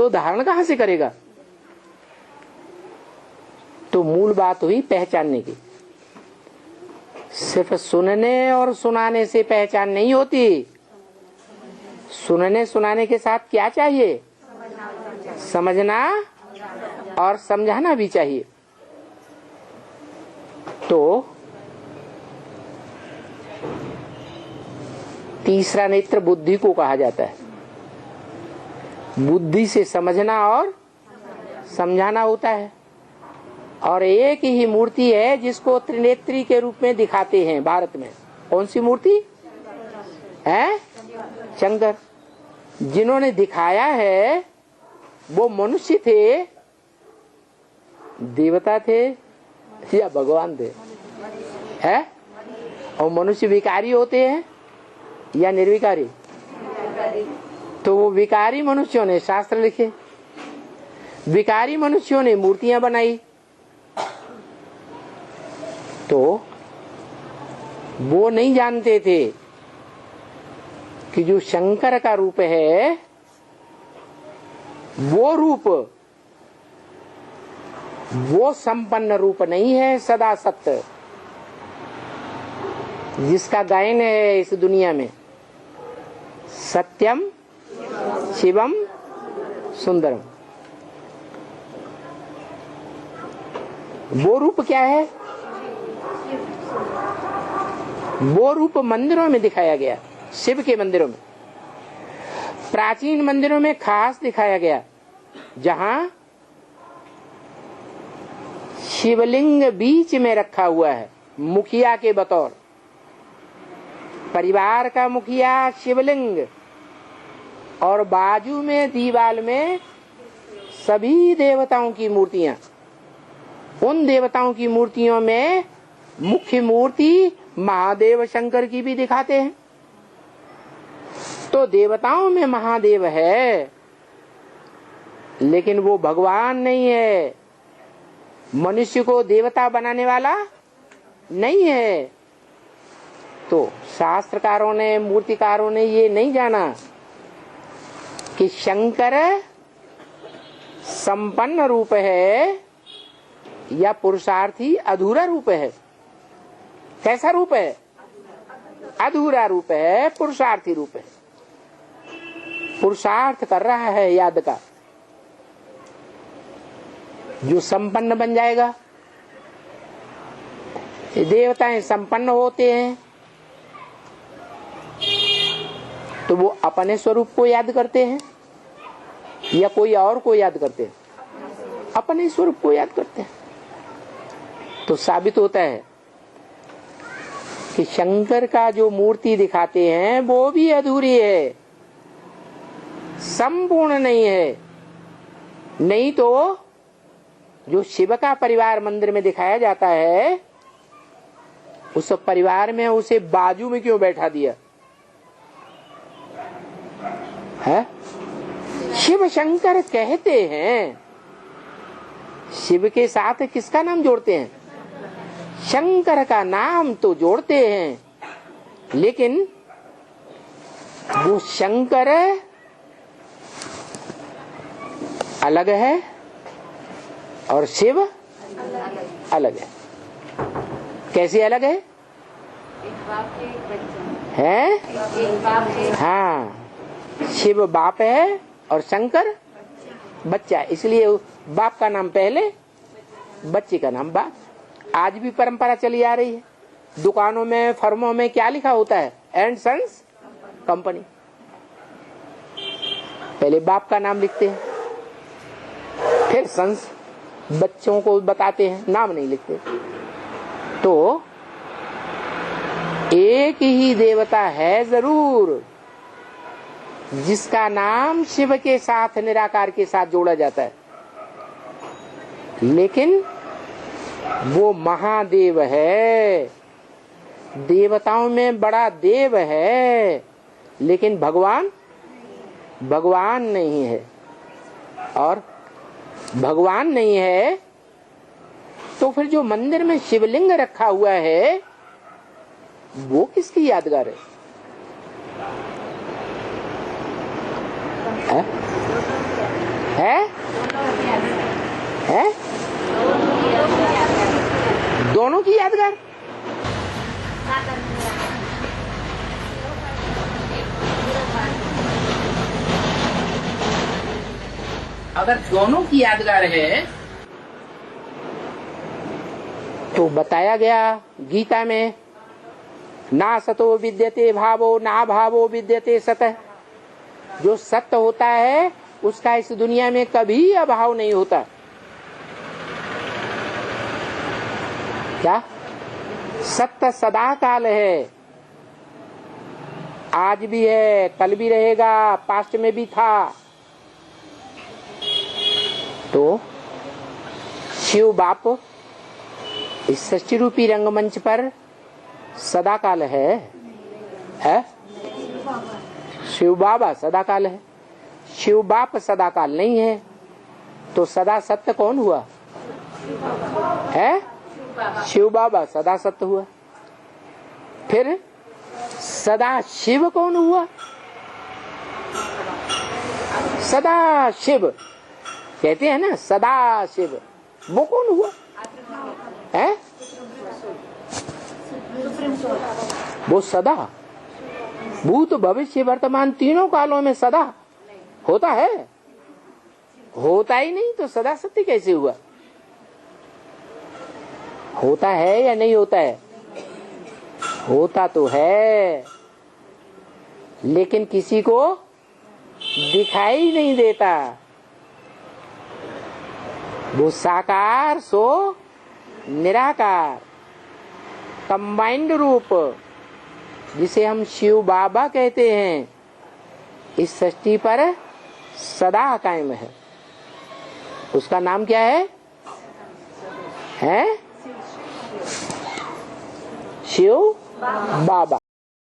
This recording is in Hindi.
तो धारण कहां से करेगा? तो मूल बात हुई पहचानने की। सिर्फ सुनने और सुनाने से पहचान नहीं होती। सुनने सुनाने के साथ क्या चाहिए? समझना और समझाना भी चाहिए। तो तीसरा नेत्र बुद्धि को कहा जाता है। बुद्धि से समझना और समझाना होता है। और एक ही मूर्ति है जिसको त्रिनेत्री के रूप में दिखाते हैं भारत में। कौन सी मूर्ति है? शंकर। जिन्होंने दिखाया है वो मनुष्य थे, देवता थे या भगवान थे? है? और मनुष्य विकारी होते हैं या निर्विकारी? तो वो विकारी मनुष्यों ने शास्त्र लिखे, विकारी मनुष्यों ने मूर्तियां बनाई। तो वो नहीं जानते थे कि जो शंकर का रूप है वो रूप वो संपन्न रूप नहीं है, सदा सत्य, जिसका गायन है इस दुनिया में, सत्यम शिवम सुंदरम। वो रूप क्या है? वो रूप मंदिरों में दिखाया गया, शिव के मंदिरों में, प्राचीन मंदिरों में खास दिखाया गया, जहां शिवलिंग बीच में रखा हुआ है मुखिया के बतौर। परिवार का मुखिया शिवलिंग और बाजू में दीवाल में सभी देवताओं की मूर्तियां। उन देवताओं की मूर्तियों में मुख्य मूर्ति महादेव शंकर की भी दिखाते हैं। तो देवताओं में महादेव है, लेकिन वो भगवान नहीं है। मनुष्य को देवता बनाने वाला नहीं है। तो शास्त्रकारों ने, मूर्तिकारों ने ये नहीं जाना कि शंकर संपन्न रूप है या पुरुषार्थी अधूरा रूप है। कैसा रूप है? अधूरा रूप है, पुरुषार्थी रूप है। पुरुषार्थ कर रहा है याद का, जो संपन्न बन जाएगा। देवताएं संपन्न होते हैं तो वो अपने स्वरूप को याद करते हैं या कोई और को याद करते हैं? अपने स्वरूप को याद करते हैं। तो साबित होता है कि शंकर का जो मूर्ति दिखाते हैं वो भी अधूरी है, संपूर्ण नहीं है। नहीं तो जो शिव का परिवार मंदिर में दिखाया जाता है, उस परिवार में उसे बाजू में क्यों बैठा दिया है? शिव शंकर कहते हैं। शिव के साथ किसका नाम जोड़ते हैं? शंकर का नाम तो जोड़ते हैं, लेकिन वो शंकर अलग है और शिव अलग है। कैसे अलग है? है? हाँ, शिव बाप है और शंकर बच्चा। इसलिए बाप का नाम पहले, बच्चे का नाम बाद। आज भी परंपरा चली आ रही है। दुकानों में, फर्मों में क्या लिखा होता है? And sons company. पहले बाप का नाम लिखते हैं, फिर सन्स बच्चों को बताते हैं, नाम नहीं लिखते। तो एक ही देवता है जरूर, जिसका नाम शिव के साथ, निराकार के साथ जोड़ा जाता है, लेकिन वो महादेव है। देवताओं में बड़ा देव है, लेकिन भगवान नहीं है। और भगवान नहीं है तो फिर जो मंदिर में शिवलिंग रखा हुआ है वो किसकी यादगार है? अगर दोनों की यादगार है तो बताया गया गीता में, ना सतो विद्यते भावो ना भावो विद्यते सतः। जो सत्य होता है उसका इस दुनिया में कभी अभाव नहीं होता। क्या? सत्य सदा काल है, आज भी है, कल भी रहेगा, पास्ट में भी था। तो शिव बाप इस सृष्टि रूपी रंगमंच पर सदा काल है? शिव बाबा सदा काल है, शिव बाप सदा काल नहीं है। तो सदा सत्य कौन हुआ? है शिव बाबा सदा सत्य हुआ। फिर सदा शिव कौन हुआ? सदा शिव कहते हैं ना, सदा शिव, वो कौन हुआ? है वो सदा, भूत भविष्य वर्तमान तीनों कालों में सदा होता है? होता ही नहीं तो सदा सत्य कैसे हुआ? होता है या नहीं होता है? होता तो है, लेकिन किसी को दिखाई नहीं देता। वो साकार सो निराकार, कंबाइंड रूप, जिसे हम शिव बाबा कहते हैं, इस सृष्टि पर सदा कायम है। उसका नाम क्या है? शिव बाबा।